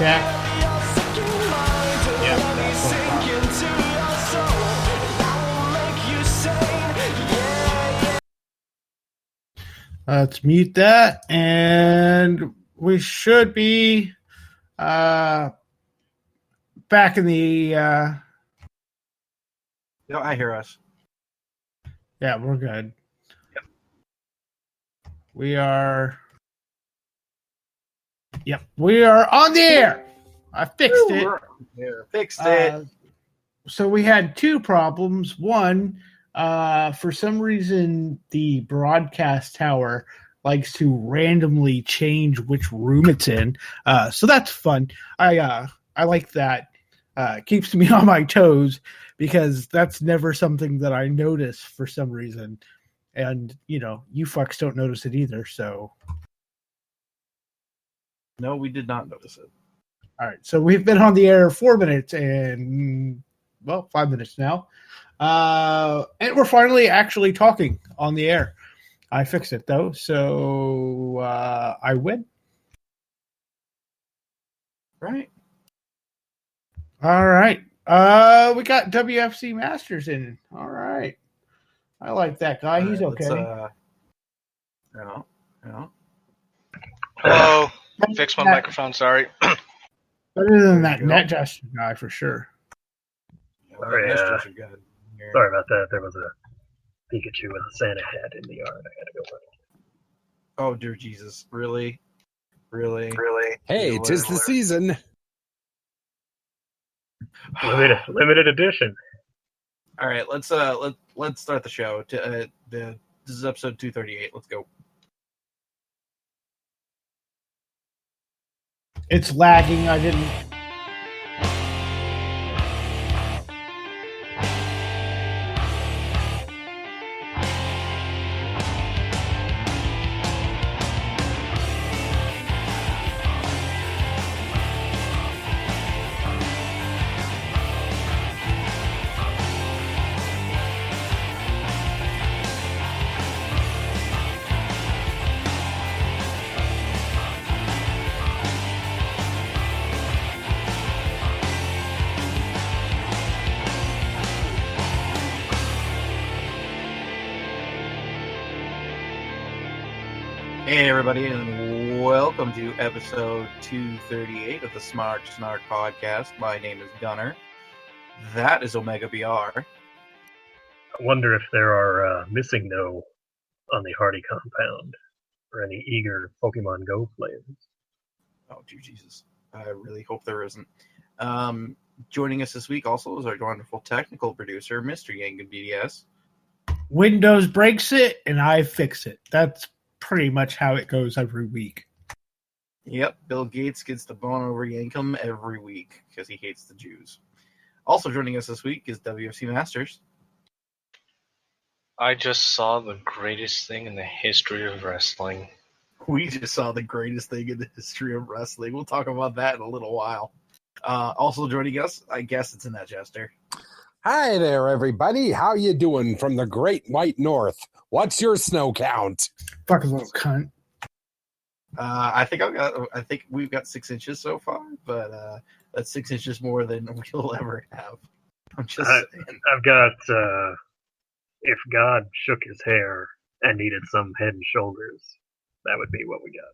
Jack? Yeah, that's what Let's mute that, and we should be back in the. No, I hear us. Yeah, we're good. Yep. We are. Yep, we are on the air. I fixed it. Fixed it. So we had two problems. One, for some reason, the broadcast tower likes to randomly change which room it's in. So that's fun. I like that. Keeps me on my toes because that's never something that I notice for some reason. And, you fucks don't notice it either. So. No, we did not notice it. All right. So we've been on the air 4 minutes and, 5 minutes now. And we're finally actually talking on the air. I fixed it, though. So I win. Right. All right. We got WFC Masters in. All right. I like that guy. He's okay. Hello. Fix my microphone, sorry. Better than that net gesture guy for sure. Sorry about that. There was a Pikachu with a Santa hat in the yard. I had to go run. Oh, dear Jesus. Really? Hey, 'tis the season. Limited edition. All right, let's start the show. This is episode 238. Let's go. It's lagging. I didn't. Hey, everybody, and welcome to episode 238 of the Smark Snark podcast. My name is Gunner. That is Omega BR. I wonder if there are missing no on the Hardy compound or any eager Pokemon Go players. Oh, dear Jesus. I really hope there isn't. Joining us this week also is our wonderful technical producer, Mr. Yangan BDS. Windows breaks it, and I fix it. That's pretty much how it goes every week. Yep, Bill Gates gets the bone over Yankum every week because he hates the Jews. Also joining us this week is WFC Masters. I just saw the greatest thing in the history of wrestling. We just saw the greatest thing in the history of wrestling. We'll talk about that in a little while. Also joining us, I guess it's in that Jester. Hi there, everybody. How you doing from the Great White North? What's your snow count? Fucking little cunt. I think we've got 6 inches so far, but that's 6 inches more than we'll ever have. I'm just saying. I've got if God shook his hair and needed some head and shoulders, that would be what we got.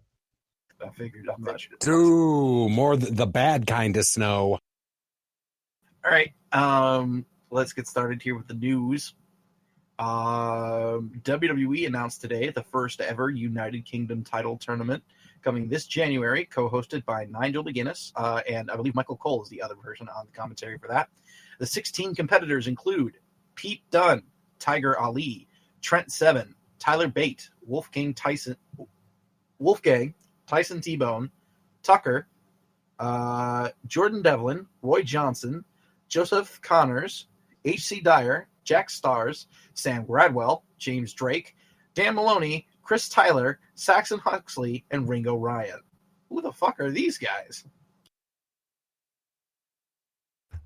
I figured I'm not sure. Ooh, more the bad kind of snow. All right, let's get started here with the news. WWE announced today the first ever United Kingdom title tournament coming this January, co-hosted by Nigel McGuinness, and I believe Michael Cole is the other person on the commentary for that. The 16 competitors include Pete Dunne, Tiger Ali, Trent Seven, Tyler Bate, Wolfgang, Tyson T-Bone, Tucker, Jordan Devlin, Roy Johnson, Joseph Connors, H.C. Dyer, Jack Stars, Sam Gradwell, James Drake, Dan Maloney, Chris Tyler, Saxon Huxley, and Ringo Ryan. Who the fuck are these guys?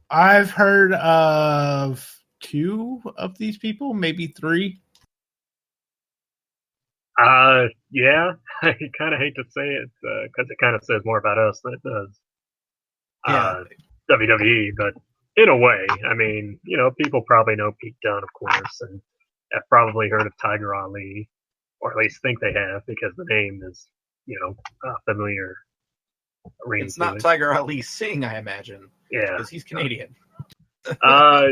I've heard of 2 of these people, maybe 3. Yeah, I kind of hate to say it because it kind of says more about us than it does. WWE, but in a way, I mean, people probably know Pete Dunne, of course, and have probably heard of Tiger Ali, or at least think they have, because the name is, familiar. It's not Tiger Ali Singh, I imagine. Yeah. Because he's Canadian. A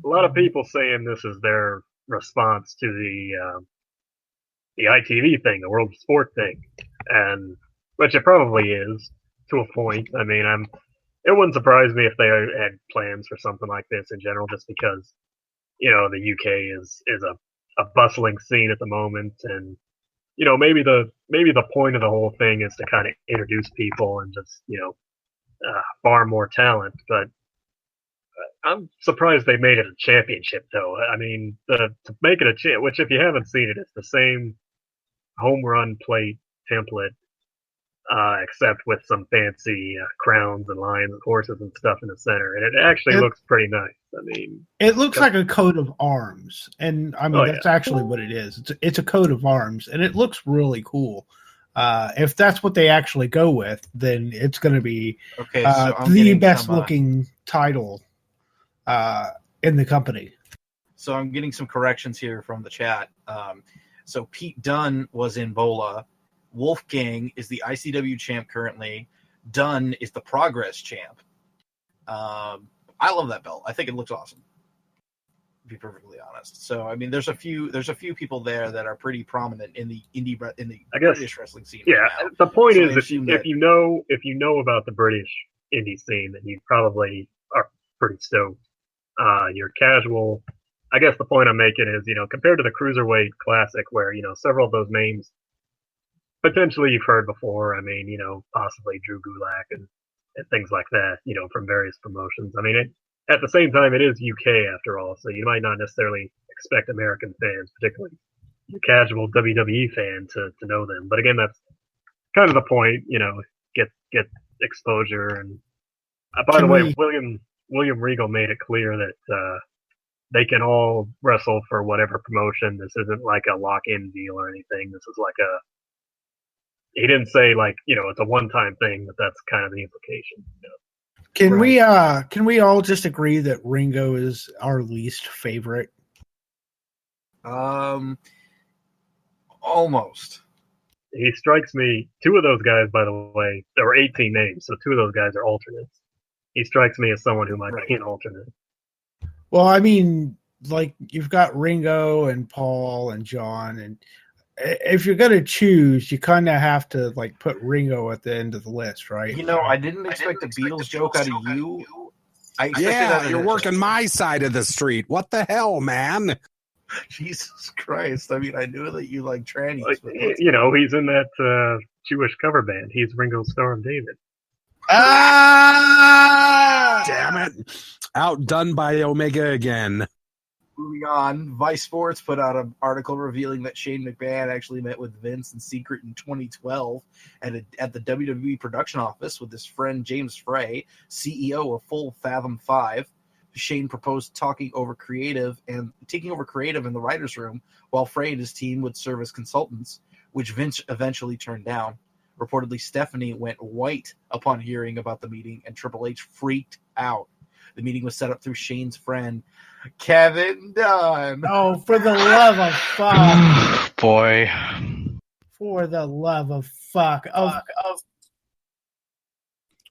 lot of people saying this is their response to the ITV thing, the World Sport thing, and which it probably is to a point. I mean, it wouldn't surprise me if they had plans for something like this in general, just because the UK is a bustling scene at the moment, and maybe the point of the whole thing is to kind of introduce people and just farm more talent, but. I'm surprised they made it a championship, though. I mean, to make it a which if you haven't seen it, it's the same home run plate template, except with some fancy crowns and lions and horses and stuff in the center, and it actually looks pretty nice. I mean, it looks like a coat of arms, and I mean that's actually what it is. It's a coat of arms, and it looks really cool. If that's what they actually go with, then it's going to be the best looking title in the company. So I'm getting some corrections here from the chat. So Pete Dunne was in Bola. Wolfgang is the ICW champ currently. Dunne is the Progress champ. I love that belt. I think it looks awesome, to be perfectly honest. So I mean, there's a few people there that are pretty prominent in the British wrestling scene. Yeah, right now. The point is, if you know about the British indie scene, then you probably are pretty stoked. You're casual. I guess the point I'm making is, compared to the Cruiserweight Classic, where, several of those names potentially you've heard before. I mean, possibly Drew Gulak and things like that, from various promotions. I mean, at the same time, it is UK after all, so you might not necessarily expect American fans, particularly your casual WWE fan, to know them. But again, that's kind of the point, get exposure. And by the way, William Regal made it clear that they can all wrestle for whatever promotion. This isn't like a lock-in deal or anything. This is like he didn't say it's a one-time thing, but that's kind of the implication. Can we all just agree that Ringo is our least favorite? Almost. He strikes me, two of those guys, by the way, there were 18 names, so two of those guys are alternates. He strikes me as someone who might be an alternate. Well, I mean, you've got Ringo and Paul and John, and if you're going to choose, you kind of have to put Ringo at the end of the list, right? I didn't expect a Beatles joke out of you. You're working my side of the street. What the hell, man? Jesus Christ. I mean, I knew that you like trannies. He's in that Jewish cover band. He's Ringo Starr and David. Damn it. Outdone by Omega again. Moving on, Vice Sports put out an article revealing that Shane McMahon actually met with Vince in secret in 2012 at the WWE production office with his friend James Frey, CEO of Full Fathom 5. Shane proposed taking over creative in the writer's room, while Frey and his team would serve as consultants, which Vince eventually turned down. Reportedly, Stephanie went white upon hearing about the meeting, and Triple H freaked out. The meeting was set up through Shane's friend, Kevin Dunn. Oh, for the love of fuck. Boy. For the love of fuck.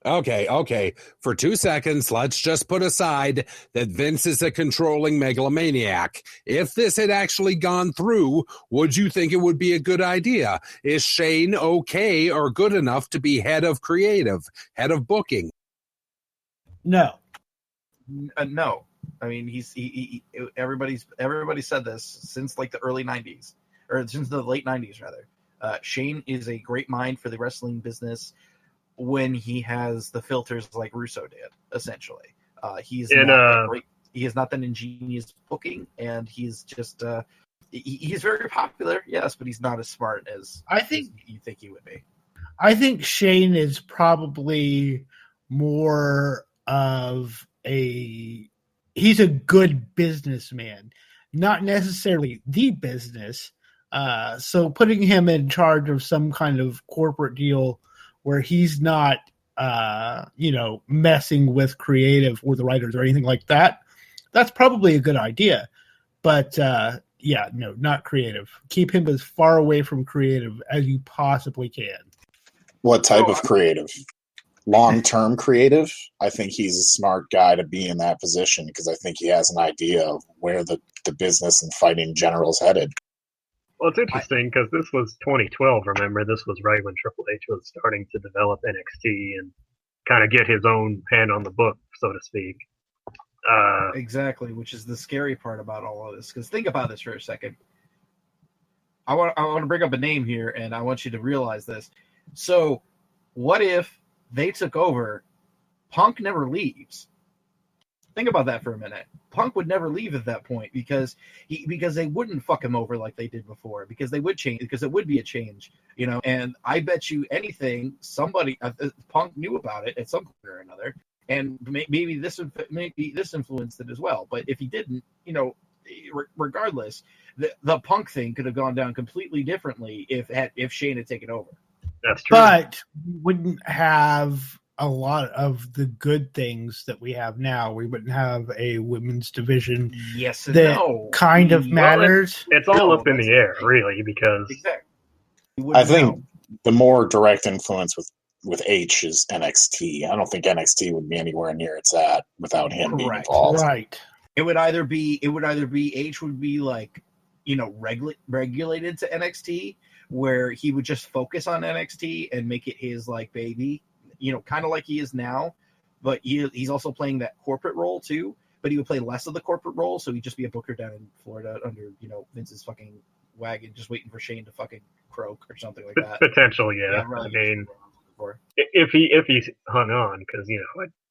Okay. For 2 seconds, let's just put aside that Vince is a controlling megalomaniac. If this had actually gone through, would you think it would be a good idea? Is Shane okay or good enough to be head of creative, head of booking? No. No. I mean, everybody said this since the early 90s, or since the late 90s, rather. Shane is a great mind for the wrestling business when he has the filters like Russo did, essentially. He is not that ingenious booking, and he's just he's very popular, yes, but he's not as smart as you think he would be. I think Shane is probably more of he's a good businessman, not necessarily the business. So putting him in charge of some kind of corporate deal where he's not messing with creative or the writers or anything like that, that's probably a good idea. But not creative. Keep him as far away from creative as you possibly can. What type of creative? Long-term creative? I think he's a smart guy to be in that position because I think he has an idea of where the business and fighting in general is headed. Well, it's interesting because this was 2012, remember? This was right when Triple H was starting to develop NXT and kind of get his own hand on the book, so to speak. Exactly, which is the scary part about all of this. Because think about this for a second. I want to bring up a name here, and I want you to realize this. So, what if they took over? Punk never leaves. Think about that for a minute. Punk would never leave at that point because they wouldn't fuck him over like they did before, because they would change, because it would be a change, and I bet you anything somebody Punk knew about it at some point or another, and maybe this influenced it as well. But if he didn't, regardless, the Punk thing could have gone down completely differently if Shane had taken over. That's true. But we wouldn't have a lot of the good things that we have now. We wouldn't have a women's division. Yes, that kind of matters. It's all up in the air, really, because I think the more direct influence with H is NXT. I don't think NXT would be anywhere near it's at without him being involved. Right. It would either be H would be like, regulated to NXT, where he would just focus on NXT and make it his like baby, kind of like he is now, but he's also playing that corporate role too, but he would play less of the corporate role, so he'd just be a booker down in Florida under, Vince's fucking wagon, just waiting for Shane to fucking croak or something like that. Potentially, yeah. I mean, if he hung on, because,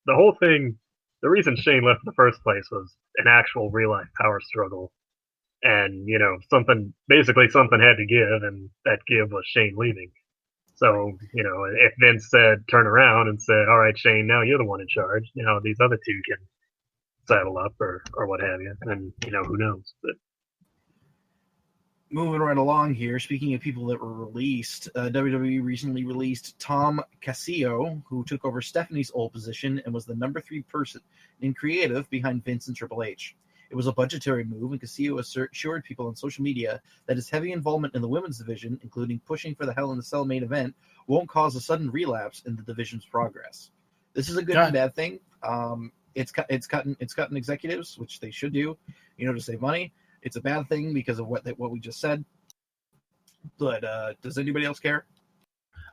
the whole thing, the reason Shane left in the first place was an actual real-life power struggle, and, something had to give, and that give was Shane leaving. So, if Vince said, turn around and said, all right, Shane, now you're the one in charge. These other two can saddle up or what have you. And, who knows? But moving right along here, speaking of people that were released, WWE recently released Tom Castillo, who took over Stephanie's old position and was the number 3 person in creative behind Vince and Triple H. It was a budgetary move, and Castillo assured people on social media that his heavy involvement in the women's division, including pushing for the Hell in a Cell main event, won't cause a sudden relapse in the division's progress. This is a good and bad thing. It's cutting executives, which they should do, to save money. It's a bad thing because of what we just said. But does anybody else care?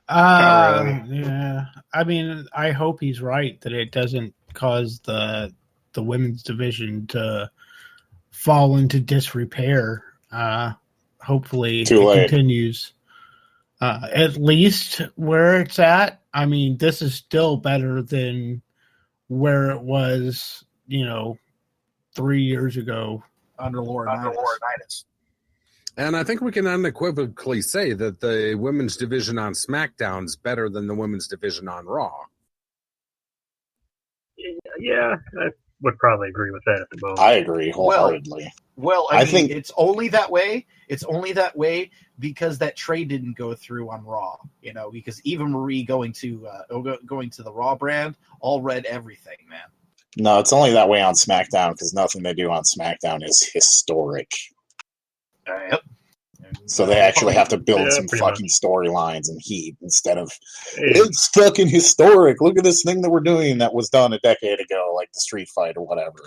Yeah. I mean, I hope he's right that it doesn't cause the women's division to fall into disrepair. Hopefully it continues at least where it's at. I mean, this is still better than where it was, 3 years ago under Laurinaitis. And I think we can unequivocally say that the women's division on SmackDown is better than the women's division on Raw. Yeah, I would probably agree with that at the moment. I agree wholeheartedly. Well, I think it's only that way. It's only that way because that trade didn't go through on Raw. Because Eva Marie going to the Raw brand all read everything, man. No, it's only that way on SmackDown because nothing they do on SmackDown is historic. Yep. So they actually have to build some fucking storylines and heat instead of it's fucking historic. Look at this thing that we're doing that was done a decade ago, like the Street Fight or whatever.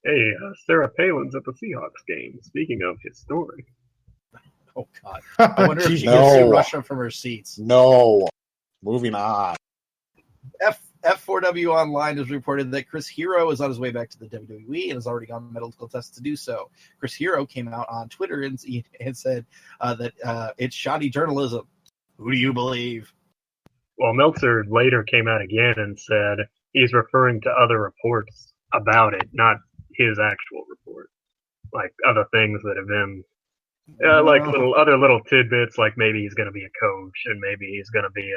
Hey, Sarah Palin's at the Seahawks game. Speaking of historic. Oh, God. I wonder if she gets to Russia from her seats. No. Moving on. F4W Online has reported that Chris Hero is on his way back to the WWE and has already gone medical tests to do so. Chris Hero came out on Twitter and said that it's shoddy journalism. Who do you believe? Well, Meltzer later came out again and said he's referring to other reports about it, not his actual report. Like other things that have been, like little tidbits, like maybe he's going to be a coach and maybe he's going to be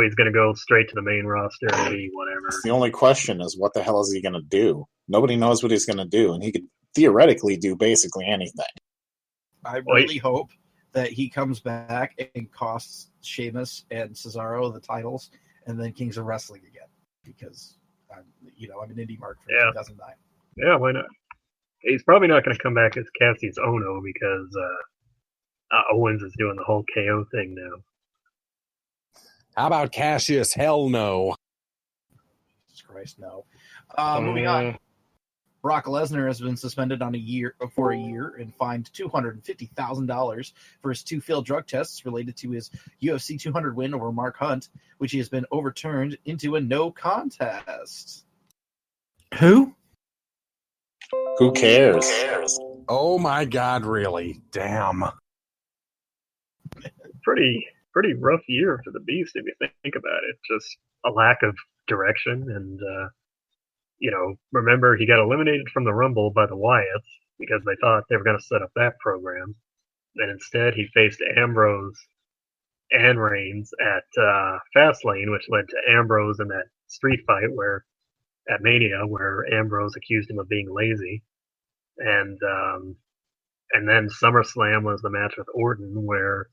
he's going to go straight to the main roster and be whatever. The only question is, what the hell is he going to do? Nobody knows what he's going to do, and he could theoretically do basically anything. I really hope that he comes back and costs Sheamus and Cesaro the titles and then Kings of Wrestling again because I'm an indie mark from Yeah. 2009. Yeah, why not? He's probably not going to come back as Cassie's Ono because Owens is doing the whole KO thing now. How about Cassius? Hell no. Jesus Christ, no. Moving on. Brock Lesnar has been suspended for a year and fined $250,000 for his 2 failed drug tests related to his UFC 200 win over Mark Hunt, which he has been overturned into a no contest. Who? Who cares? Oh my God, really? Damn. Pretty rough year for the Beast if you think about it. Just a lack of direction and remember he got eliminated from the Rumble by the Wyatts because they thought they were going to set up that program. And instead he faced Ambrose and Reigns at Fastlane, which led to Ambrose in that street fight at Mania where Ambrose accused him of being lazy. And then SummerSlam was the match with Orton where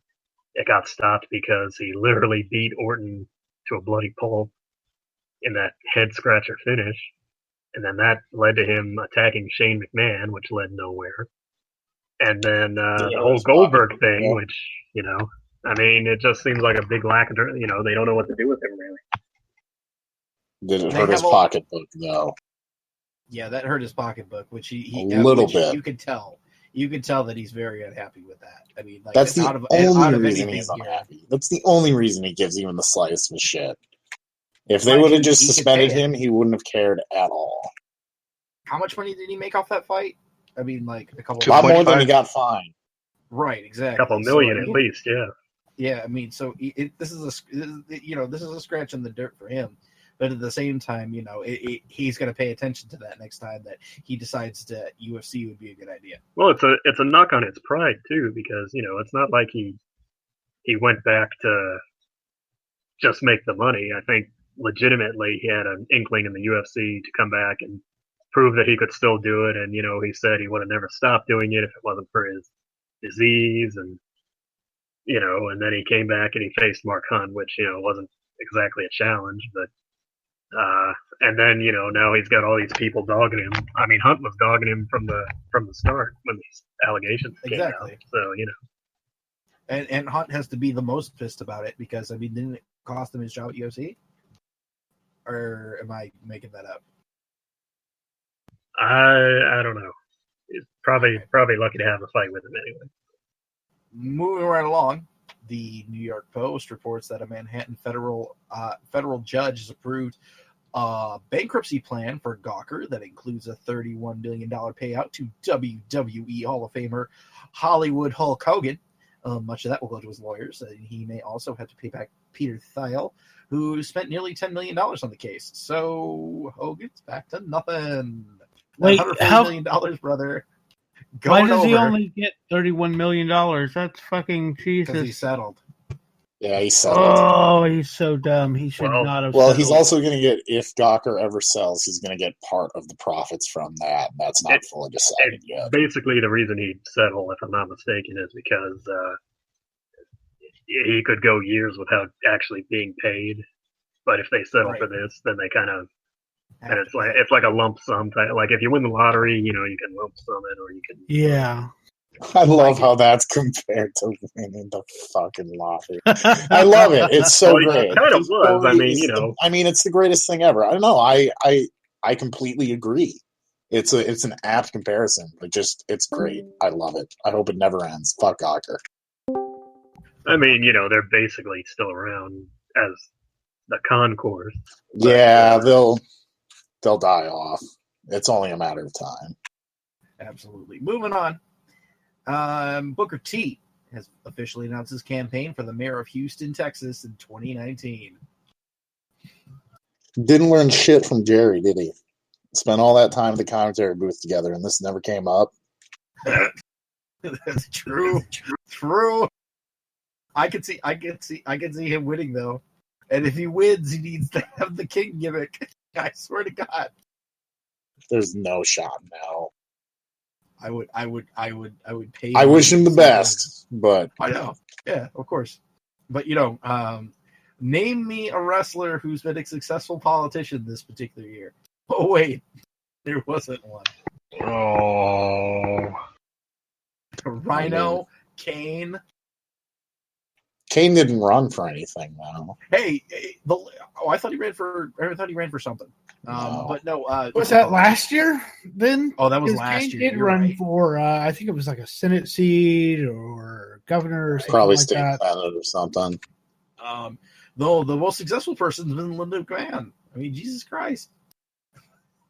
it got stopped because he literally beat Orton to a bloody pulp in that head scratcher finish. And then that led to him attacking Shane McMahon, which led nowhere. And then the whole Goldberg thing, which, it just seems like a big lack of, they don't know what to do with him, really. Did it hurt his pocketbook, though? Yeah, that hurt his pocketbook, which he a little bit. You could tell. You could tell that he's very unhappy with that. I mean, like, that's the only reason he's unhappy. That's the only reason he gives even the slightest of a shit. If they would have just suspended him, he wouldn't have cared at all. How much money did he make off that fight? I mean, like a couple. A lot more than he got fined. Right, exactly. A couple million at least, yeah. Yeah, I mean, so this is a scratch in the dirt for him. But at the same time, he's going to pay attention to that next time that he decides that UFC would be a good idea. Well, it's a knock on his pride too, because it's not like he went back to just make the money. I think legitimately he had an inkling in the UFC to come back and prove that he could still do it. And he said he would have never stopped doing it if it wasn't for his disease, and and then he came back and he faced Mark Hunt, which wasn't exactly a challenge, but. And then now he's got all these people dogging him. I mean, Hunt was dogging him from the start when these allegations came out. So and Hunt has to be the most pissed about it because didn't it cost him his job at UFC? Or am I making that up? I don't know. He's probably lucky to have a fight with him anyway. Moving right along. The New York Post reports that a Manhattan federal judge has approved a bankruptcy plan for Gawker that includes a $31 million payout to WWE Hall of Famer Hollywood Hulk Hogan. Much of that will go to his lawyers. He may also have to pay back Peter Thiel, who spent nearly $10 million on the case. So Hogan's back to nothing. Wait, $140 million, brother. Why does he only get $31 million? That's fucking Jesus. Because he settled. Yeah, he settled. Oh, he's so dumb. He should not have settled. He's also going to get, if Gawker ever sells, he's going to get part of the profits from that. That's not fully decided yet. Basically, the reason he'd settle, if I'm not mistaken, is because he could go years without actually being paid. But if they settle for this, then they kind of... And it's like a lump sum type. Like if you win the lottery, you can lump sum it, or you can. Yeah. I love how that's compared to winning the fucking lottery. I love it. It's so great. It kind of was. It's the greatest thing ever. I don't know. I completely agree. It's an apt comparison, but it's great. I love it. I hope it never ends. Fuck Gawker. They're basically still around as the concourse. Yeah, they'll die off. It's only a matter of time. Absolutely. Moving on. Booker T has officially announced his campaign for the mayor of Houston, Texas in 2019. Didn't learn shit from Jerry, did he? Spent all that time at the commentary booth together, and this never came up. That's true. True. I can see him winning though. And if he wins, he needs to have the king gimmick. I swear to God. There's no shot now. I would pay. I wish him the best, but I know. Yeah, of course. But Name me a wrestler who's been a successful politician this particular year. Oh, wait. There wasn't one. Oh. Rhino, Kane. Kane didn't run for anything, though. Hey, I thought he ran for something. No. But no. Was that last year then? Oh, that was 'Cause last Kane year. did You're run right. for, I think it was like a Senate seat or governor or something Probably like state that. senate or something. Though the most successful person's been Linda McMahon. I mean, Jesus Christ.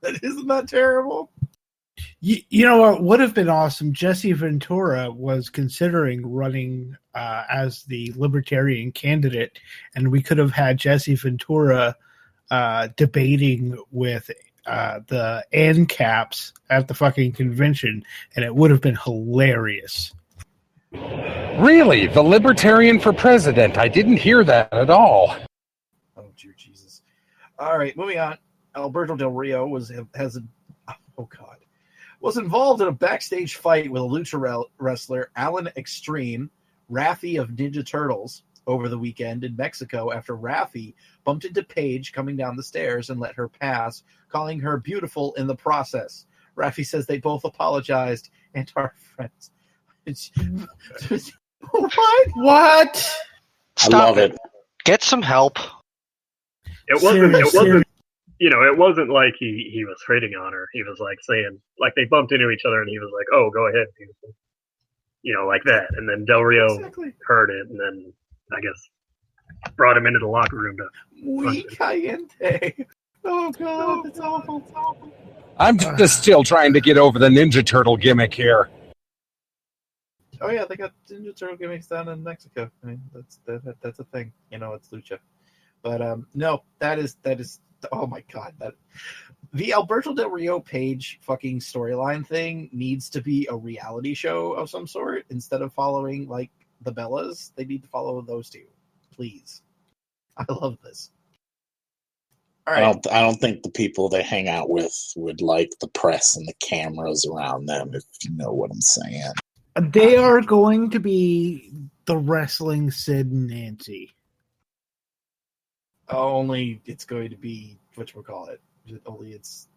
Isn't that terrible? You know what would have been awesome? Jesse Ventura was considering running as the Libertarian candidate, and we could have had Jesse Ventura debating with the ANCAPs at the fucking convention, and it would have been hilarious. Really? The Libertarian for president? I didn't hear that at all. Oh, dear Jesus. All right, moving on. Alberto Del Rio was involved in a backstage fight with a lucha wrestler, Alan Extreme, Rafi of Ninja Turtles, over the weekend in Mexico after Rafi bumped into Paige coming down the stairs and let her pass, calling her beautiful in the process. Rafi says they both apologized and are friends. What? I love it. Get some help. It wasn't. It wasn't like he was hitting on her. He was like saying, like they bumped into each other, and he was like, "Oh, go ahead, beautiful," like that. And then Del Rio heard it, and then I guess brought him into the locker room to. Muy caliente. Oh God, that's awful. It's awful. I'm just still trying to get over the Ninja Turtle gimmick here. Oh yeah, they got Ninja Turtle gimmicks down in Mexico. I mean, that's a thing. It's lucha. But no, that is. Oh my God, the Alberto Del Rio Paige fucking storyline thing needs to be a reality show of some sort instead of following like the Bellas. They need to follow those two, please. I love this. All right. I don't think the people they hang out with would like the press and the cameras around them, if you know what I'm saying. They are going to be the wrestling Sid and Nancy. Only it's going to be whatchamacallit. Only it's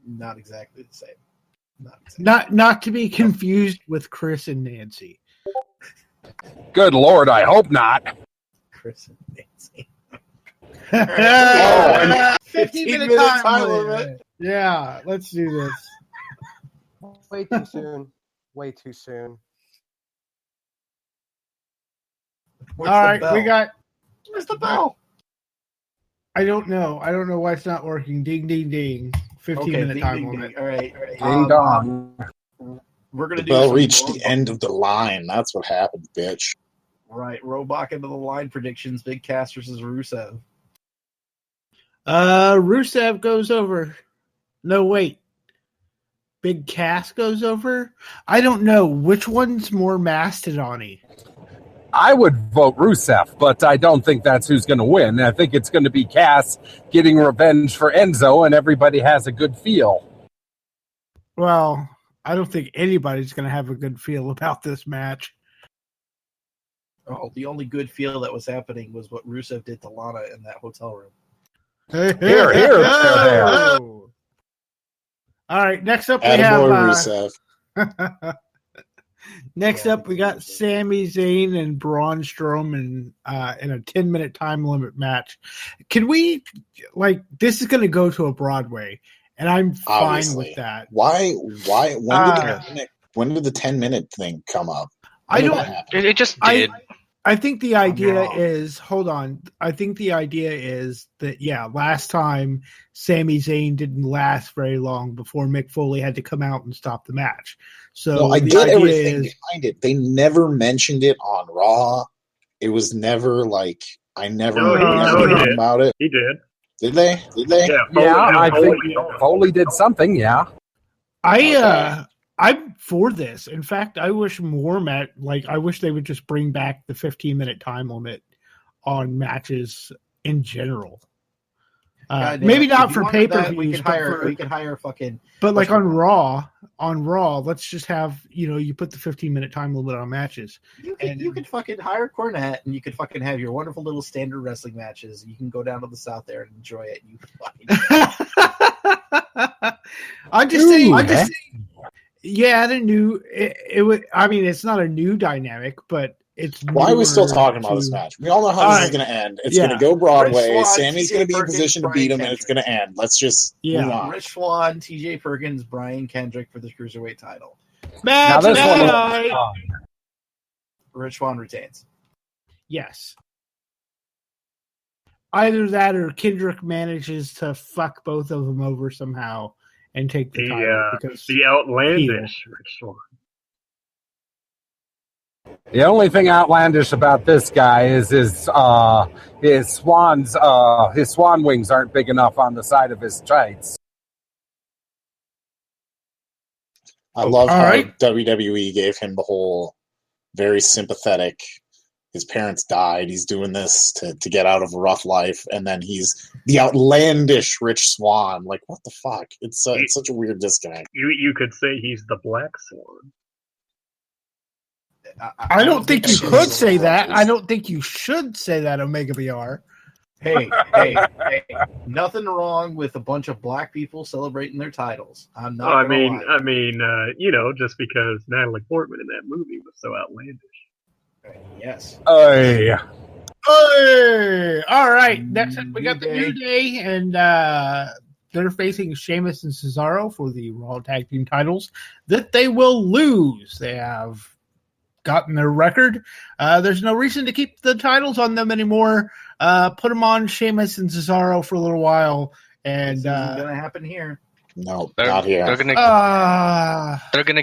not exactly the same. Not to be confused with Chris and Nancy. Good Lord, I hope not. Chris and Nancy. Right. 15-minute time limit. Yeah, let's do this. Way too soon. Way too soon. All right, we got. Where's the bell? I don't know. I don't know why it's not working. Ding, ding, ding. 15-minute time limit. All right. Ding dong. We're gonna The do. bell reached the end of the line. That's what happened, bitch. Right, RoadBlock into the line predictions. Big Cass versus Rusev. Rusev goes over. No, wait. Big Cass goes over? I don't know. Which one's more mastodon-y? I would vote Rusev, but I don't think that's who's going to win. I think it's going to be Cass getting revenge for Enzo, and everybody has a good feel. Well, I don't think anybody's going to have a good feel about this match. Oh, the only good feel that was happening was what Rusev did to Lana in that hotel room. Here. All right, next up we have Rusev. next up we got Sami Zayn and Braun Strowman in a 10-minute time limit match. Can we this is going to go to a Broadway, and I'm fine Obviously. with that. Why when did the 10-minute thing come up? I don't. It just did. I think the idea is, hold on. I think the idea is that, last time Sami Zayn didn't last very long before Mick Foley had to come out and stop the match. So I the get idea everything is, behind it. They never mentioned it on Raw. It was never I never heard about it. He did. Did they? Yeah, I think Foley did something, yeah. I'm for this. In fact, I wish I wish they would just bring back the 15-minute time limit on matches in general. Maybe not If for you wanted pay that, per we views, could hire fucking. but like on Raw, let's just have you put the 15-minute time limit on matches. You could fucking hire Cornette, and you could fucking have your wonderful little standard wrestling matches. You can go down to the South there and enjoy it. You fucking. I'm just saying. Yeah, the new it would. I mean, it's not a new dynamic, but it's. Why are we still talking about this match? We all know how this is going to end. It's going to go Broadway. Sammy's going to be in position to beat him, and it's going to end. Let's just move on. Rich Swann, T.J. Perkins, Brian Kendrick for the Cruiserweight title. Match tonight. Rich Swann retains. Yes. Either that or Kendrick manages to fuck both of them over somehow and take the title. Because the outlandish Rich Swann. The only thing outlandish about this guy is his swan wings aren't big enough on the side of his tights. I love how WWE gave him the whole very sympathetic. His parents died. He's doing this to get out of a rough life, and then he's the outlandish Rich Swann. Like, what the fuck? It's such a weird disconnect. You could say he's the Black Swan. I don't think you could say that. I don't think you should say that, Omega BR. Hey, nothing wrong with a bunch of black people celebrating their titles. I'm not. I mean, just because Natalie Portman in that movie was so outlandish. Yes. Hey! All right. Next up, we got the New Day, and they're facing Sheamus and Cesaro for the Raw Tag Team titles that they will lose. They have gotten their record. There's no reason to keep the titles on them anymore. Put them on Sheamus and Cesaro for a little while, and it's going to happen here. No, not here. They're gonna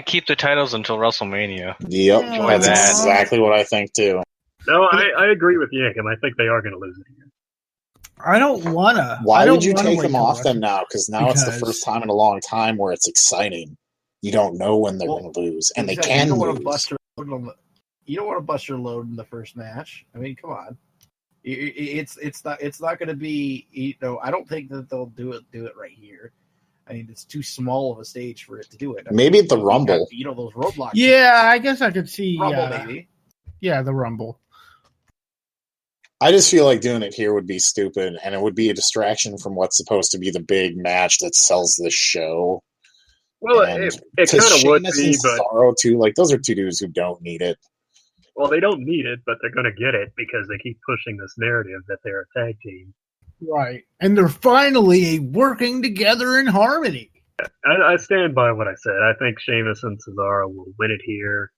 keep the titles until WrestleMania. Yep, that's exactly what I think too. No, I agree with Yankum. I think they are going to lose it here. I don't wanna. Why would you take them off them now? Because now it's the first time in a long time where it's exciting. You don't know when they're going to lose, and they can lose. You don't want to bust your load in the first match. I mean, come on. It's not going to be. I don't think that they'll do it right here. I mean, it's too small of a stage for it to do it. Maybe at the Rumble. Those roadblocks. Yeah, I guess I could see Rumble, maybe. Yeah, the Rumble. I just feel like doing it here would be stupid, and it would be a distraction from what's supposed to be the big match that sells this show. Well, it kind of would be, but Cesaro too. Like, those are two dudes who don't need it. Well, they don't need it, but they're going to get it because they keep pushing this narrative that they're a tag team. Right. And they're finally working together in harmony. I stand by what I said. I think Sheamus and Cesaro will win it here,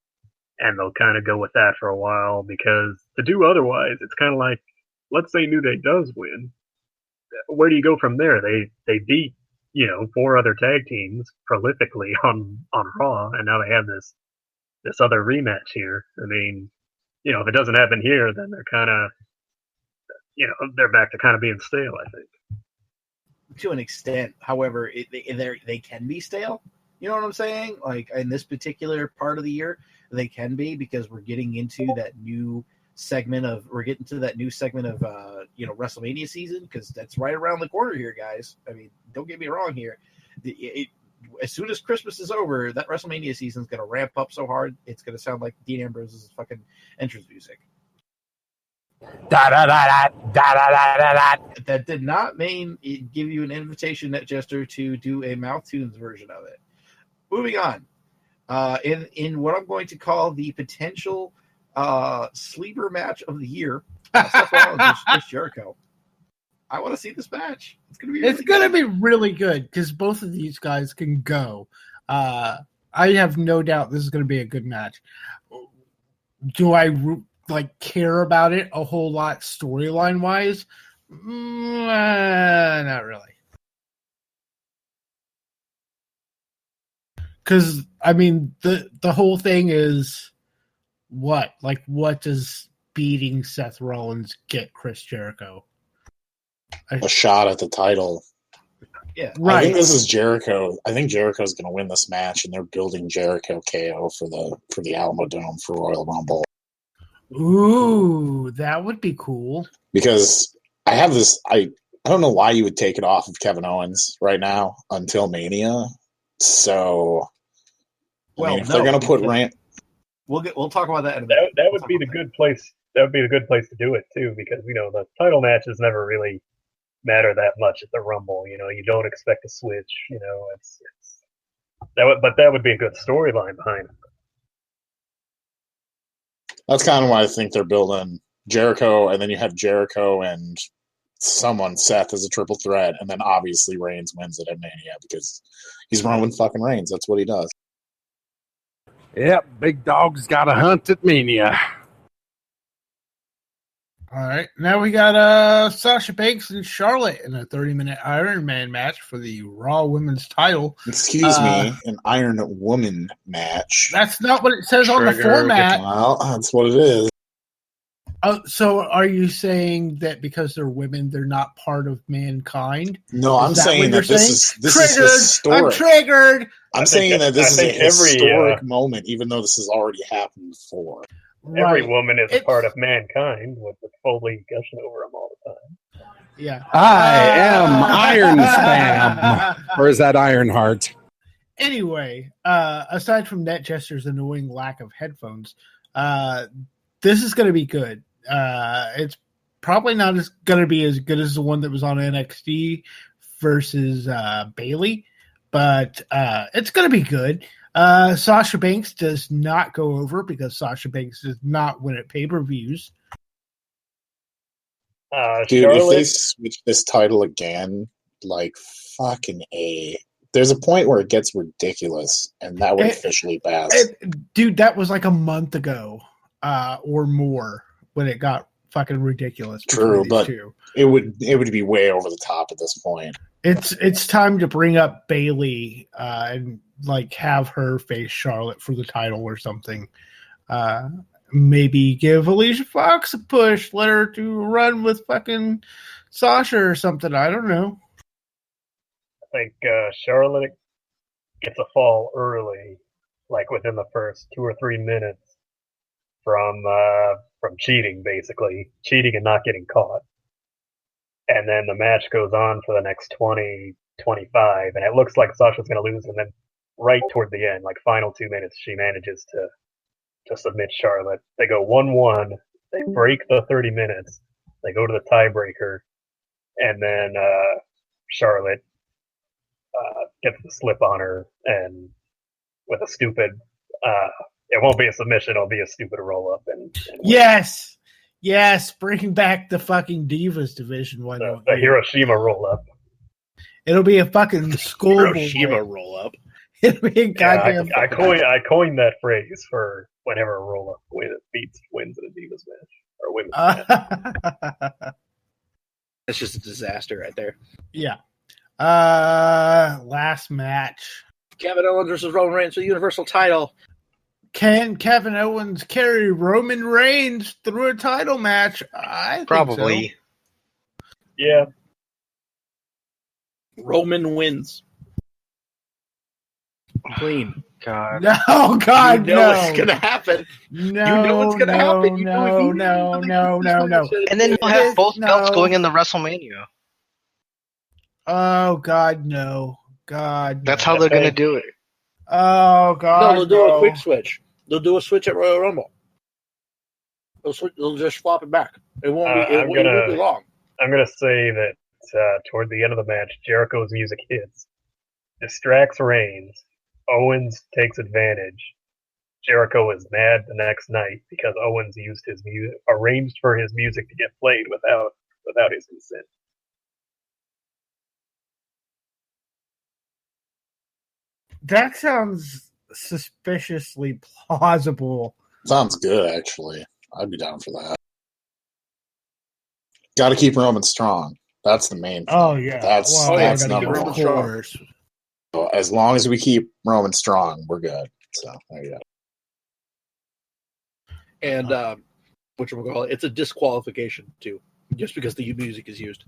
and they'll kind of go with that for a while, because to do otherwise, it's kind of like, let's say New Day does win. Where do you go from there? They beat, 4 other tag teams prolifically on Raw, and now they have this other rematch here. I mean, if it doesn't happen here, then they're kind of, they're back to kind of being stale, I think. To an extent. However, they can be stale. You know what I'm saying? Like, in this particular part of the year, they can be, because we're getting into that new segment of WrestleMania season, because that's right around the corner here, guys. I mean, don't get me wrong here. As soon as Christmas is over, that WrestleMania season is going to ramp up so hard, it's going to sound like Dean Ambrose's fucking entrance music. That did not give you an invitation, Net Jester, to do a Mouth Tunes version of it. Moving on. In what I'm going to call the potential sleeper match of the year, Seth Rollins versus Chris Jericho. I want to see this match. It's going to be really good because both of these guys can go. I have no doubt this is going to be a good match. Do I care about it a whole lot storyline wise? Not really. Because I mean, the whole thing is what does beating Seth Rollins get Chris Jericho? A shot at the title. Yeah, right. I think this is Jericho. I think Jericho's going to win this match, and they're building Jericho KO for the Alamo Dome for Royal Rumble. Ooh, that would be cool. Because I have this. I don't know why you would take it off of Kevin Owens right now until Mania. So, if they're going to put Rand, we'll talk about that. That would be the good place. That would be the good place to do it too, because the title matches never really matter that much at the Rumble. You don't expect a switch. That would be a good storyline behind it. That's kind of why I think they're building Jericho, and then you have Jericho and someone, Seth, as a triple threat, and then obviously Reigns wins it at Mania because he's Roman fucking Reigns. That's what he does. Yep, big dog's got a hunt at Mania. All right, now we got Sasha Banks and Charlotte in a 30-minute Iron Man match for the Raw Women's title. Excuse me, an Iron Woman match. That's not what it says on the format. Well, that's what it is. So are you saying that because they're women, they're not part of mankind? No, I'm saying that this is historic. I'm triggered. I'm saying that this is a historic moment, even though this has already happened before. Every woman is a part of mankind, with Foley gushing over them all the time. Yeah. I am Iron Spam. Or is that Ironheart? Anyway, aside from NetJester's annoying lack of headphones, this is going to be good. It's probably not going to be as good as the one that was on NXT versus Bayley, but it's going to be good. Sasha Banks does not go over because Sasha Banks does not win at pay-per-views. Dude, if they switch this title again, like fucking A, there's a point where it gets ridiculous, and that would officially pass. Dude, that was like a month ago or more when it got fucking ridiculous. True, but it would be way over the top at this point. It's time to bring up Bayley and like have her face Charlotte for the title or something. Maybe give Alicia Fox a push, let her to run with fucking Sasha or something. I don't know. I think Charlotte gets a fall early, like within the first 2 or 3 minutes from cheating, basically cheating and not getting caught. And then the match goes on for the next 20, 25, and it looks like Sasha's going to lose. And then right toward the end, like final 2 minutes, she manages to submit Charlotte. They go 1-1. They break the 30 minutes. They go to the tiebreaker, and then Charlotte gets the slip on her, and with a stupid, it won't be a submission, it'll be a stupid roll up. And Yes, bring back the fucking Divas division. Why don't the Hiroshima roll up? It'll be a fucking school Hiroshima roll up. It'll be a goddamn. I coined that phrase for whenever a roll up wins in a Divas match or women's match. That's just a disaster right there. Yeah. Last match. Kevin Owens versus Roman Reigns for the Universal title. Can Kevin Owens carry Roman Reigns through a title match? I think probably. So. Yeah. Roman wins. Clean. God. No, God, you know what's gonna happen. No, you know what's gonna happen. No. And then you'll have both belts going in the WrestleMania. Oh, God, no. God, That's how they're going to do it. Oh, God, no. They'll do a quick switch. They'll do a switch at Royal Rumble. They'll just flop it back. It won't be long. I'm going to say that toward the end of the match, Jericho's music hits, distracts Reigns. Owens takes advantage. Jericho is mad the next night because Owens used his music, arranged for his music to get played without his consent. That sounds suspiciously plausible. Sounds good, actually. I'd be down for that. Got to keep Roman strong. That's the main thing. Oh, yeah. That's number one. Course. So as long as we keep Roman strong, we're good. So there you go. And whatchamacallit, it's a disqualification too, just because the music is used.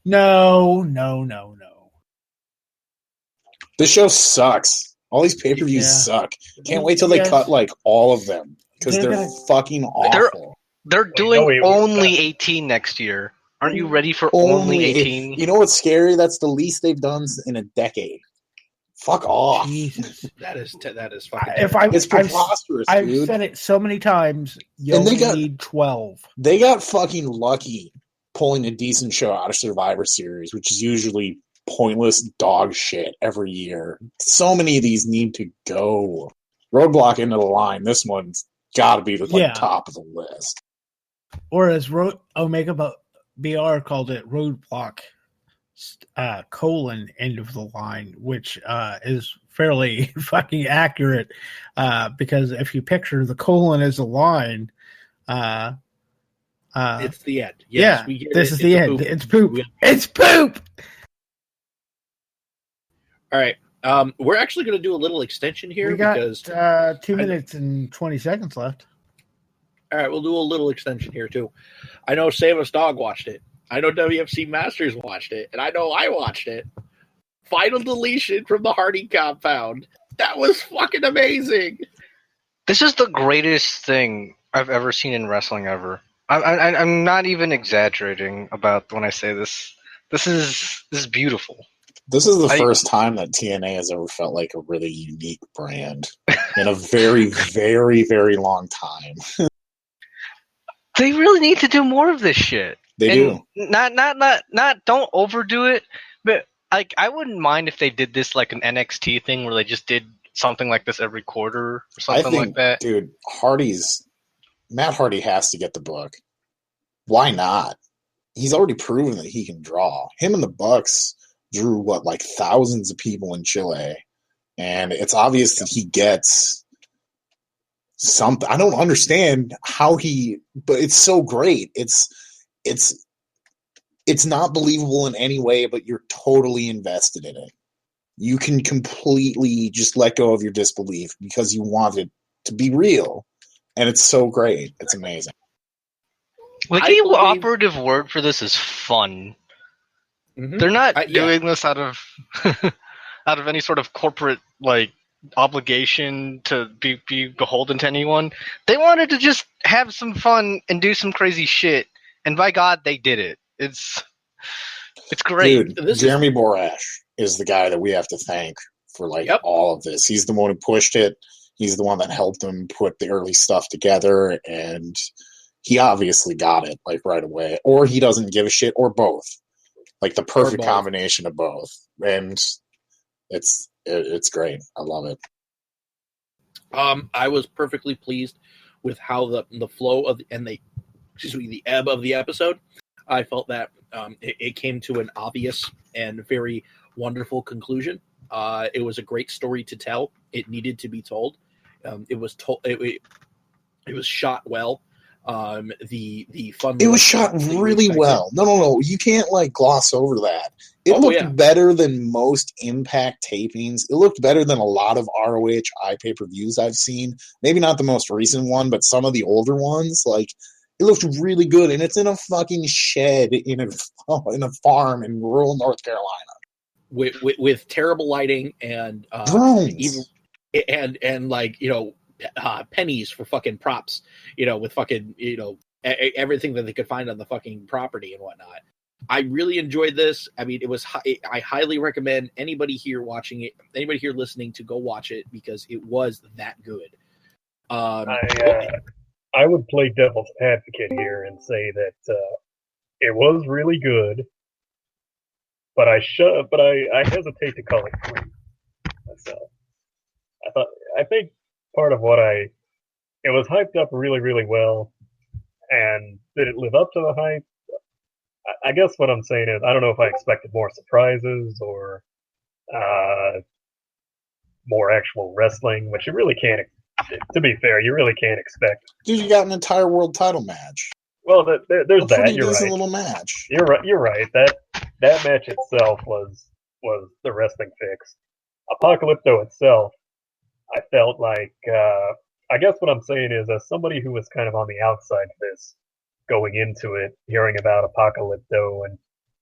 No. This show sucks. All these pay-per-views suck. Can't wait till they cut like all of them because they're fucking awful. They're doing only 18 next year. Aren't you ready for only 18? You know what's scary? That's the least they've done in a decade. Fuck off. Jesus. That is fucking. It's preposterous, I've dude. said it so many times. You only need 12. They got fucking lucky pulling a decent show out of Survivor Series, which is usually pointless dog shit every year. So many of these need to go. RoadBlock into the line. This one's got to be the top of the list. Or as Omega BR called it, RoadBlock end of the line, which is fairly fucking accurate because if you picture the colon as a line, it's the end. Yes, yeah, this is the end. It's poop. It's poop. All right. We're actually going to do a little extension here because 2 minutes and 20 seconds left. All right, we'll do a little extension here too. I know Save Us Dog watched it. I know WFC Masters watched it, and I know I watched it. Final deletion from the Hardy compound. That was fucking amazing. This is the greatest thing I've ever seen in wrestling ever. I'm not even exaggerating about when I say this. This is beautiful. This is the first time that TNA has ever felt like a really unique brand in a very, very, very long time. They really need to do more of this shit. They do. Not don't overdo it, but like I wouldn't mind if they did this like an NXT thing where they just did something like this every quarter or something like that. Dude, Matt Hardy has to get the book. Why not? He's already proven that he can draw. Him and the Bucks drew thousands of people in Chile, and it's obvious that he gets something. I don't understand how but it's so great. It's not believable in any way, but you're totally invested in it. You can completely just let go of your disbelief because you want it to be real. And it's so great. It's amazing. The operative word for this is fun. Mm-hmm. They're not doing this out of out of any sort of corporate obligation to be beholden to anyone. They wanted to just have some fun and do some crazy shit, and by God, they did it. It's great. Dude, Jeremy Borash is the guy that we have to thank for all of this. He's the one who pushed it. He's the one that helped them put the early stuff together, and he obviously got it right away. Or he doesn't give a shit, or both. The perfect combination of both. And it's great. I love it. I was perfectly pleased with how the flow of the ebb of the episode. I felt that it came to an obvious and very wonderful conclusion. It was a great story to tell. It needed to be told. It was shot well. The fun. It was shot really well. No. You can't gloss over that. It looked better than most Impact tapings. It looked better than a lot of ROH iPay-per-views I've seen. Maybe not the most recent one, but some of the older ones. It looked really good, and it's in a fucking shed in a farm in rural North Carolina with terrible lighting and drones pennies for fucking props, with fucking, everything that they could find on the fucking property and whatnot. I really enjoyed this. I mean, I highly recommend anybody here watching it, anybody here listening to go watch it because it was that good. I would play devil's advocate here and say that it was really good, but I hesitate to call it great myself. I think part of it was hyped up really, really well, and did it live up to the hype? I guess what I'm saying is I don't know if I expected more surprises or more actual wrestling, which you really can't. To be fair, you really can't expect. Dude, you got an entire world title match. Well, there's that. You're right. Little match. You're right. You're right. That match itself was the wrestling fix. Apocalypto itself, I felt I guess what I'm saying is, as somebody who was kind of on the outside of this, going into it, hearing about Apocalypto and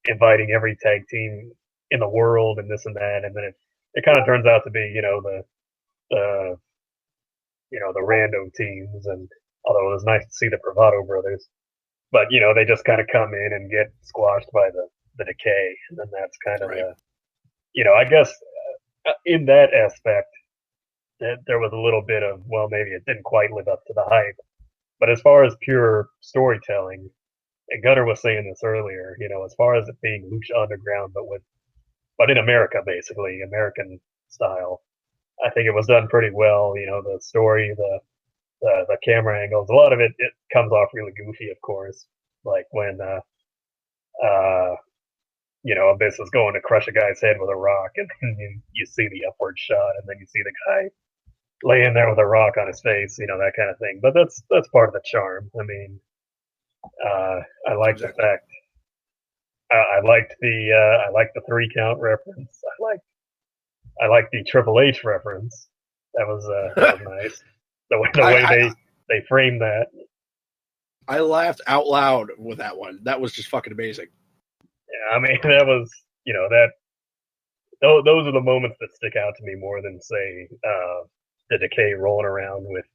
inviting every tag team in the world and this and that, and then it kind of turns out to be the rando teams, and although it was nice to see the Bravado brothers, but they just kind of come in and get squashed by the decay, and then that's kind of I guess in that aspect, there was a little bit of, well, maybe it didn't quite live up to the hype. But as far as pure storytelling, and Gunnar was saying this earlier, as far as it being Lucha Underground, but in America, basically, American style, I think it was done pretty well. The story, the camera angles, a lot of it comes off really goofy, of course. Like when, Abyss is going to crush a guy's head with a rock, and then you see the upward shot, and then you see the guy laying there with a rock on his face, that kind of thing. But that's part of the charm. I mean, I like the fact. I liked the 3 count reference. I liked the Triple H reference. That was nice. The way they framed that. I laughed out loud with that one. That was just fucking amazing. Yeah, I mean, that was those are the moments that stick out to me more than, say, the Decay rolling around with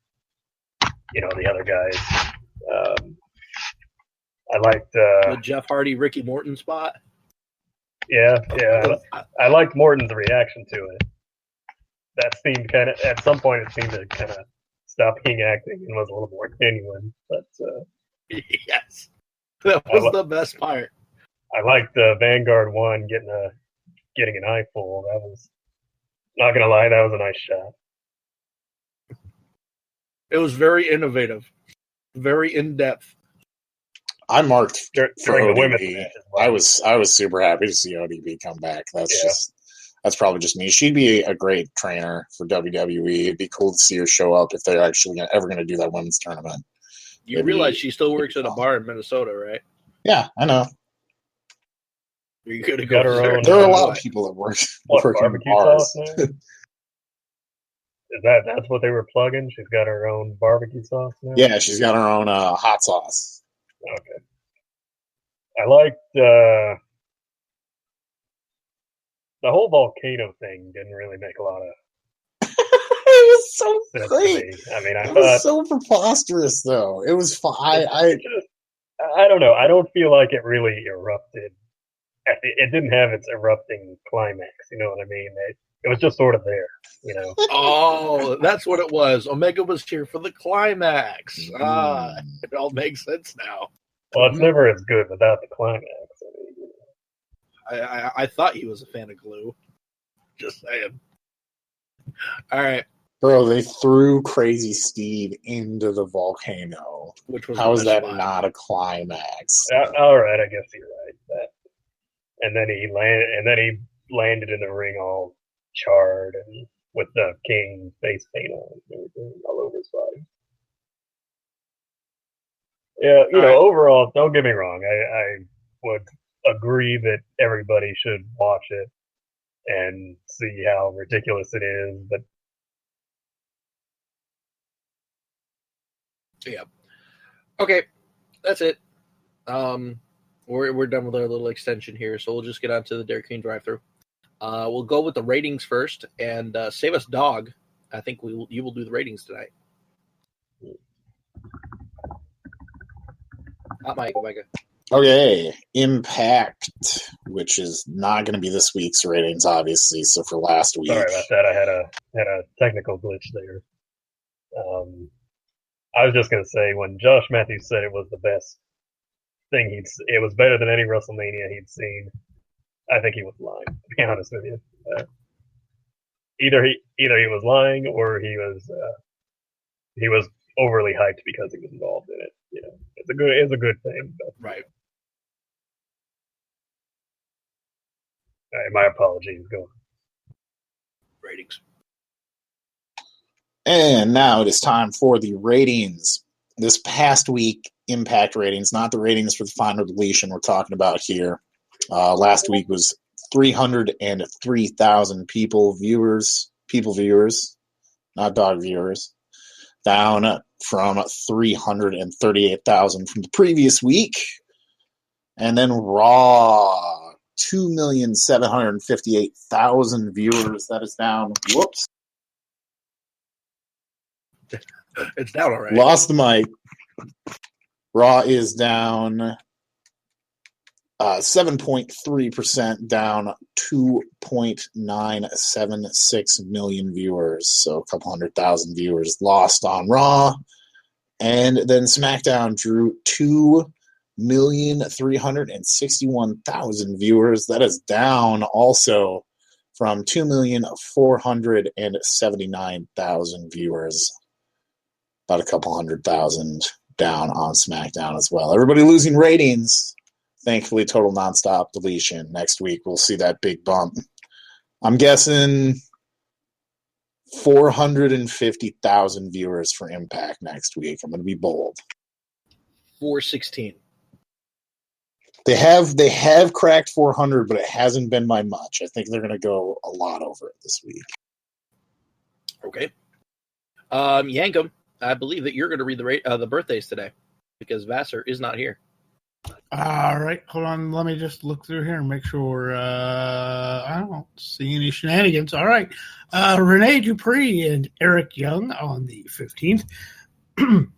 the other guys. I liked the Jeff Hardy Ricky Morton spot. Yeah. I liked Morton's reaction to it. That seemed kind of, at some point, it seemed to kind of stop being acting and was a little more genuine. But yes, that was the best part. I liked Vanguard 1 getting an eyeful. That was, not gonna lie, that was a nice shot. It was very innovative, very in depth. I marked for during ODB. The women's match as well. I was super happy to see ODB come back. That's probably just me. She'd be a great trainer for WWE. It'd be cool to see her show up if they're actually ever going to do that women's tournament. You realize she still works at a bar in Minnesota, right? Yeah, I know. You could have got her own. There are a lot of people that work in bars. That's what they were plugging? She's got her own barbecue sauce now? Yeah, she's got her own hot sauce. Okay. I liked the whole volcano thing. Didn't really make a lot of it was so great. I mean, it was so preposterous, though. It was fun. I don't know. I don't feel like it really erupted. It didn't have its erupting climax. You know what I mean? It was just sort of there. Oh, that's what it was. Omega was here for the climax. It all makes sense now. Well, it's never as good without the climax. I thought he was a fan of Glue. Just saying. All right. Bro, they threw Crazy Steve into the volcano. How is that not a climax? All right, I guess you're right. And then he landed in the ring all charred and with the King face paint on and everything all over his body. Yeah, overall, don't get me wrong. I would agree that everybody should watch it and see how ridiculous it is, but yeah. Okay, that's it. We're done with our little extension here, so we'll just get on to the Dairy Queen drive-thru. We'll go with the ratings first, and save us dog. I think you will do the ratings tonight. Hot mic, Omega. Okay, Impact, which is not going to be this week's ratings, obviously. So for last week, sorry about that. I had a technical glitch there. I was just going to say, when Josh Matthews said it was the best thing it was better than any WrestleMania he'd seen, I think he was lying, to be honest with you. Either he was lying or he was overly hyped because he was involved in it. It's a good thing. But. Right. All right, my apologies. Go on. Ratings. And now it is time for the ratings. This past week, Impact ratings, not the ratings for the final deletion we're talking about here. Last week was 303,000 people viewers, not dog viewers, down from 338,000 from the previous week. And then Raw, 2,758,000 viewers. That is down. Whoops. It's down already. Lost the mic. Raw is down 7.3%, down 2.976 million viewers. So a couple 100,000 viewers lost on Raw. And then SmackDown drew 2,361,000 viewers. That is down also from 2,479,000 viewers. About a couple 100,000 down on SmackDown as well. Everybody losing ratings. Thankfully, total nonstop deletion. Next week, we'll see that big bump. I'm guessing 450,000 viewers for Impact next week. I'm going to be bold. 416. They have cracked 400, but it hasn't been by much. I think they're going to go a lot over it this week. Okay. Yankum, I believe that you're going to read the birthdays today because Vassar is not here. All right, hold on. Let me just look through here and make sure I don't see any shenanigans. All right. Rene Dupree and Eric Young on the 15th. On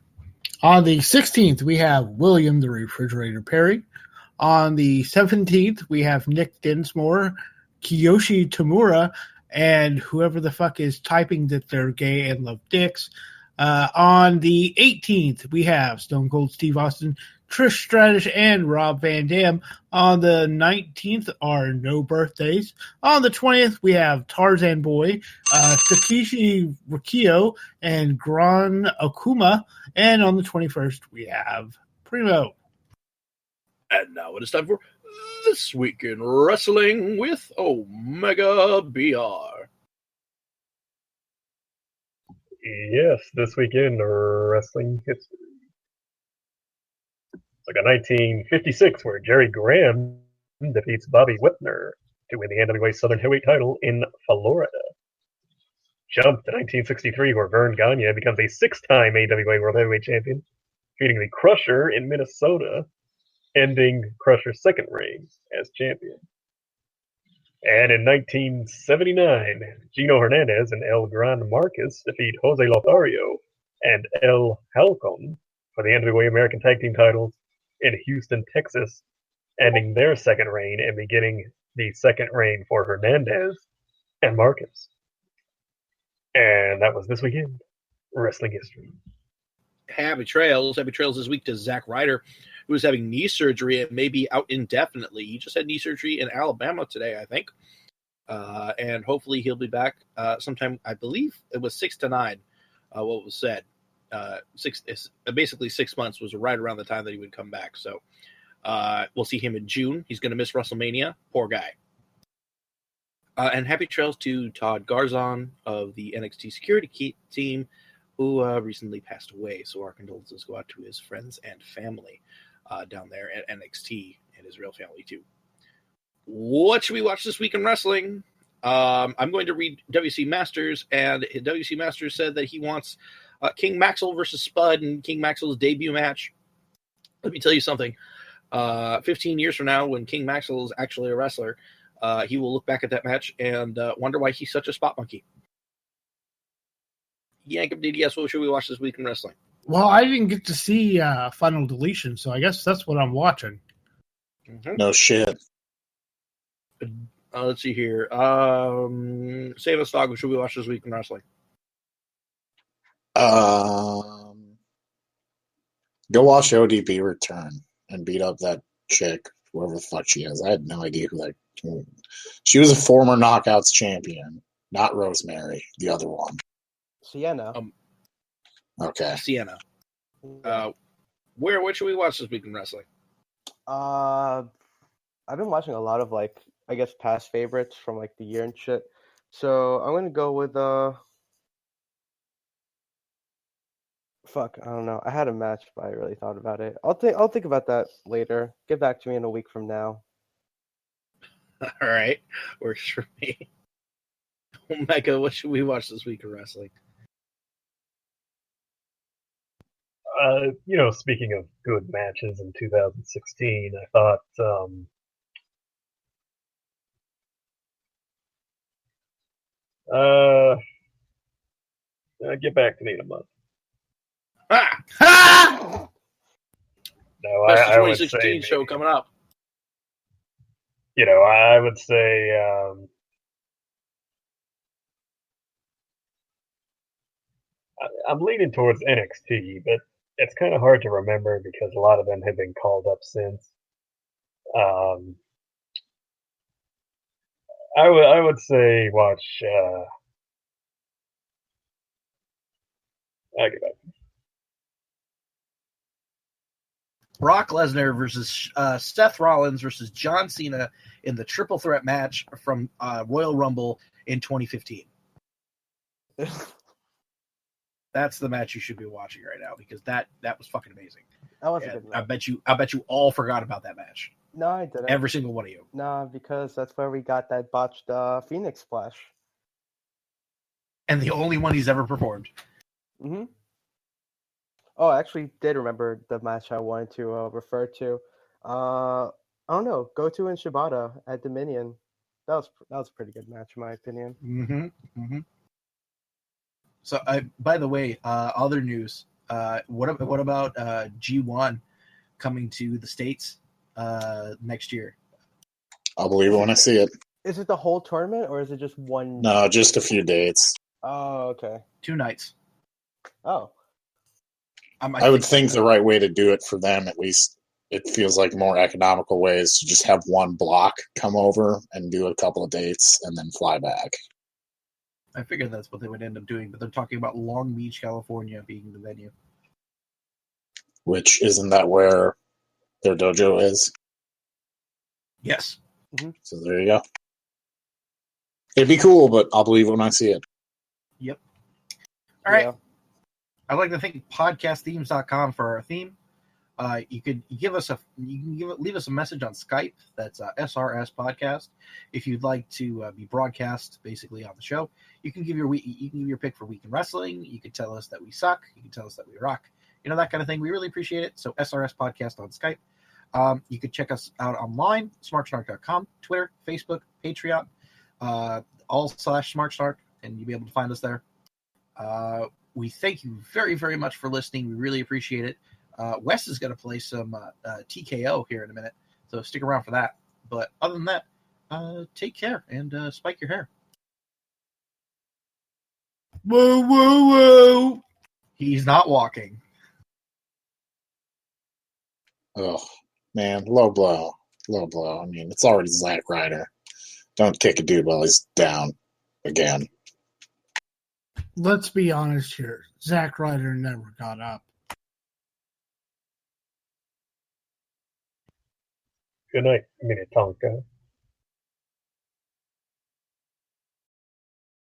the 16th, we have William the Refrigerator Perry. On the 17th, we have Nick Dinsmore, Kiyoshi Tamura, and whoever the fuck is typing that they're gay and love dicks. On the 18th, we have Stone Cold Steve Austin, Trish Stratus, and Rob Van Dam. On the 19th are no birthdays. On the 20th, we have Tarzan Boy, Takeshi Rikio, and Gran Okuma. And on the 21st, we have Primo. And now it is time for This Week in Wrestling with Omega BR. Yes, This Week in Wrestling History. Like a 1956 where Jerry Graham defeats Bobby Whitner to win the NWA Southern Heavyweight title in Florida. Jump to 1963 where Vern Gagne becomes a 6-time AWA World Heavyweight Champion, defeating the Crusher in Minnesota, ending Crusher's second reign as champion. And in 1979, Gino Hernandez and El Gran Marquez defeat Jose Lothario and El Halcon for the NWA American Tag Team titles in Houston, Texas, ending their second reign and beginning the second reign for Hernandez and Marquez. And that was This Weekend Wrestling History. Happy Trails this week to Zack Ryder, who is having knee surgery and may be out indefinitely. He just had knee surgery in Alabama today, I think. And hopefully he'll be back sometime, I believe it was 6 to 9, what was said. Basically 6 months was right around the time that he would come back. So we'll see him in June. He's going to miss WrestleMania. Poor guy. And happy trails to Todd Garzon of the NXT security team, who recently passed away. So our condolences go out to his friends and family down there at NXT and his real family too. What should we watch this week in wrestling? I'm going to read WC Masters, and WC Masters said that he wants King Maxwell versus Spud in King Maxwell's debut match. Let me tell you something. 15 years from now, when King Maxwell is actually a wrestler, he will look back at that match and wonder why he's such a spot monkey. Yankum DDS, what should we watch this week in wrestling? Well, I didn't get to see Final Deletion, so I guess that's what I'm watching. Mm-hmm. No shit. Let's see here. Save us, dog. What should we watch this week in wrestling? Go watch ODB return and beat up that chick, whoever the fuck she is. I had no idea who that. She was a former Knockouts champion, not Rosemary, the other one. Sienna. Okay. Sienna. What should we watch this week in wrestling? I've been watching a lot of I guess past favorites from the year and shit. So I'm gonna go with fuck, I don't know. I had a match, but I really thought about it. I'll think about that later. Get back to me in a week from now. All right, works for me. Omega, what should we watch this week in wrestling? Speaking of good matches in 2016, I thought get back to me in a month. Ah! No, Best of I would 2016 say show coming up. I would say I'm leaning towards NXT, but it's kind of hard to remember because a lot of them have been called up since. I would say watch. I give up. Brock Lesnar versus Seth Rollins versus John Cena in the triple threat match from Royal Rumble in 2015. That's the match you should be watching right now because that was fucking amazing. That was a good match. I bet you all forgot about that match. No, I didn't. Every single one of you. No, because that's where we got that botched Phoenix Splash. And the only one he's ever performed. Mm-hmm. Oh, I actually did remember the match I wanted to refer to. I don't know, Goto and Shibata at Dominion. That was a pretty good match in my opinion. Mm-hmm. Mm-hmm. So, by the way, other news. What about G1 coming to the States next year? I'll believe it when I see it. Is it the whole tournament or is it just one? No, just a few dates. Oh, okay. 2 nights. Oh. I would think the right way to do it for them, at least, it feels like more economical way is to just have one block come over and do a couple of dates and then fly back. I figured that's what they would end up doing, but they're talking about Long Beach, California being the venue. Which, isn't that where their dojo is? Yes. Mm-hmm. So there you go. It'd be cool, but I'll believe it when I see it. Yep. All right. Yeah. I'd like to thank podcastthemes.com for our theme. You can leave us a message on Skype. That's SRS Podcast. If you'd like to be broadcast basically on the show, you can give your pick for week in wrestling. You can tell us that we suck. You can tell us that we rock. That kind of thing. We really appreciate it. So SRS Podcast on Skype. You can check us out online, smarksnark.com, Twitter, Facebook, Patreon, all/smarksnark, and you'll be able to find us there. We thank you very, very much for listening. We really appreciate it. Wes is going to play some TKO here in a minute, so stick around for that. But other than that, take care and spike your hair. Whoa, whoa, whoa. He's not walking. Oh, man, low blow. Low blow. I mean, it's already Zack Ryder. Don't kick a dude while he's down again. Let's be honest here. Zack Ryder never got up. Good night, Minnetonka.